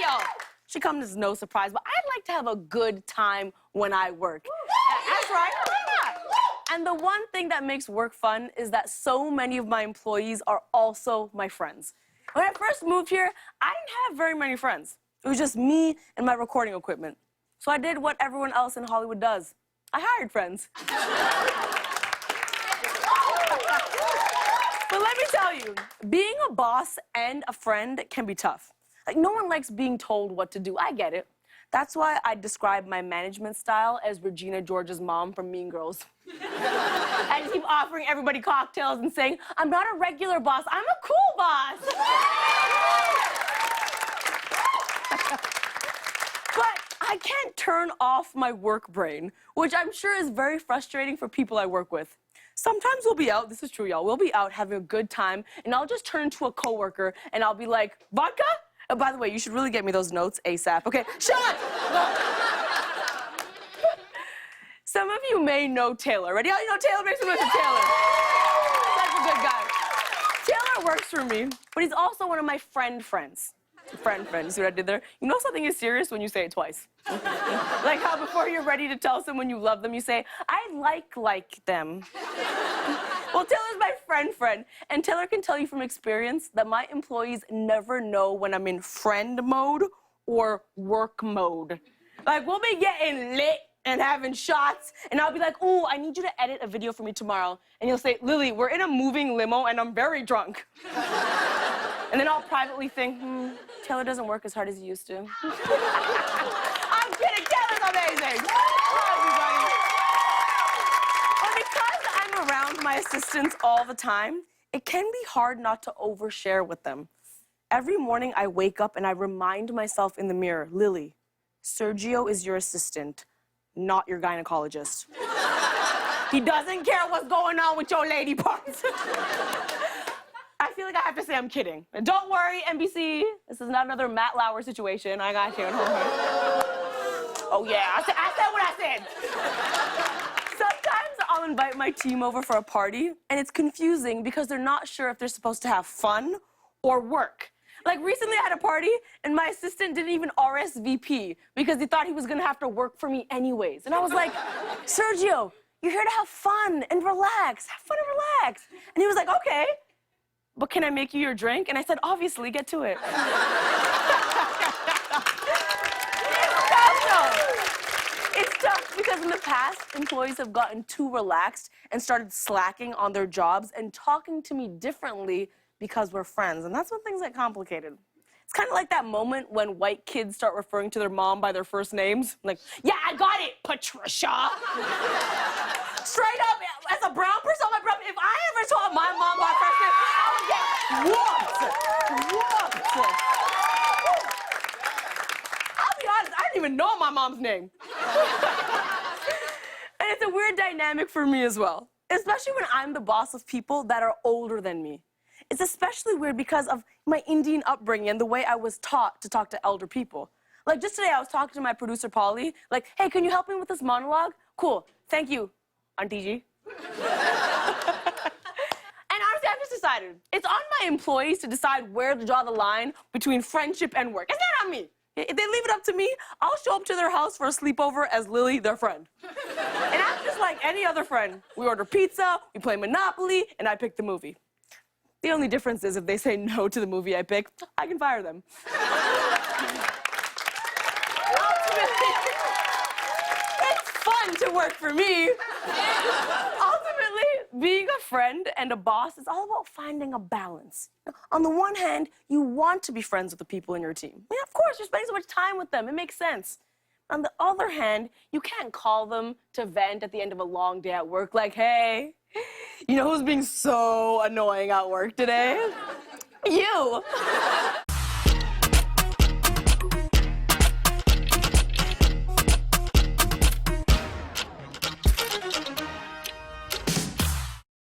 yo, should come as no surprise, but I like to have a good time when I work. That's right. And the one thing that makes work fun is that so many of my employees are also my friends. When I first moved here, I didn't have very many friends. It was just me and my recording equipment. So I did what everyone else in Hollywood does. I hired friends. But let me tell you, being a boss and a friend can be tough. Like, no one likes being told what to do. I get it. That's why I describe my management style as Regina George's mom from Mean Girls. I just keep offering everybody cocktails and saying, I'm not a regular boss, I'm a cool boss. But I can't turn off my work brain, which I'm sure is very frustrating for people I work with. Sometimes we'll be out, this is true, y'all, we'll be out having a good time, and I'll just turn to a coworker and I'll be like, vodka? Oh, by the way, you should really get me those notes ASAP. Okay, shut! Some of you may know Taylor. Ready? Oh, you know Taylor? Make some noise for Taylor. Such a good guy. Taylor works for me, but he's also one of my friends. Friend. You see what I did there? You know something is serious when you say it twice. Like how before you're ready to tell someone you love them, you say, I like them. Well, Taylor's my friend, and Taylor can tell you from experience that my employees never know when I'm in friend mode or work mode. Like, we'll be getting lit and having shots, and I'll be like, ooh, I need you to edit a video for me tomorrow. And you'll say, Lily, we're in a moving limo, and I'm very drunk. And then I'll privately think, Taylor doesn't work as hard as he used to. I'm kidding, Taylor's amazing. But because I'm around my assistants all the time, it can be hard not to overshare with them. Every morning I wake up and I remind myself in the mirror, Lily, Sergio is your assistant, not your gynecologist. He doesn't care what's going on with your lady parts. I feel like I have to say I'm kidding. And don't worry, NBC, this is not another Matt Lauer situation. I got you. Oh yeah, I said what I said. Sometimes I'll invite my team over for a party, and it's confusing because they're not sure if they're supposed to have fun or work. Like recently I had a party, and my assistant didn't even RSVP because he thought he was gonna have to work for me anyways. And I was like, Sergio, you're here to have fun and relax. Have fun and relax. And he was like, okay. But can I make you your drink? And I said, obviously, get to it. It's tough because in the past, employees have gotten too relaxed and started slacking on their jobs and talking to me differently because we're friends. And that's when things get complicated. It's kind of like that moment when white kids start referring to their mom by their first names. Like, yeah, I got it, Patricia. Straight up, as a brown person, if I ever told my mom by first name, I would get whooped. I'll be honest, I didn't even know my mom's name. And it's a weird dynamic for me as well, especially when I'm the boss of people that are older than me. It's especially weird because of my Indian upbringing and the way I was taught to talk to elder people. Like just today, I was talking to my producer, Polly, like, hey, can you help me with this monologue? Cool, thank you, Auntie G. And honestly, I've just decided, it's on my employees to decide where to draw the line between friendship and work. It's not on me. If they leave it up to me, I'll show up to their house for a sleepover as Lily, their friend. And I'm just like any other friend. We order pizza, we play Monopoly, and I pick the movie. The only difference is if they say no to the movie I pick, I can fire them. Ultimately, it's fun to work for me. Ultimately, being a friend and a boss is all about finding a balance. On the one hand, you want to be friends with the people in your team. Yeah, of course, you're spending so much time with them. It makes sense. On the other hand, you can't call them to vent at the end of a long day at work like, hey, you know who's being so annoying at work today? You.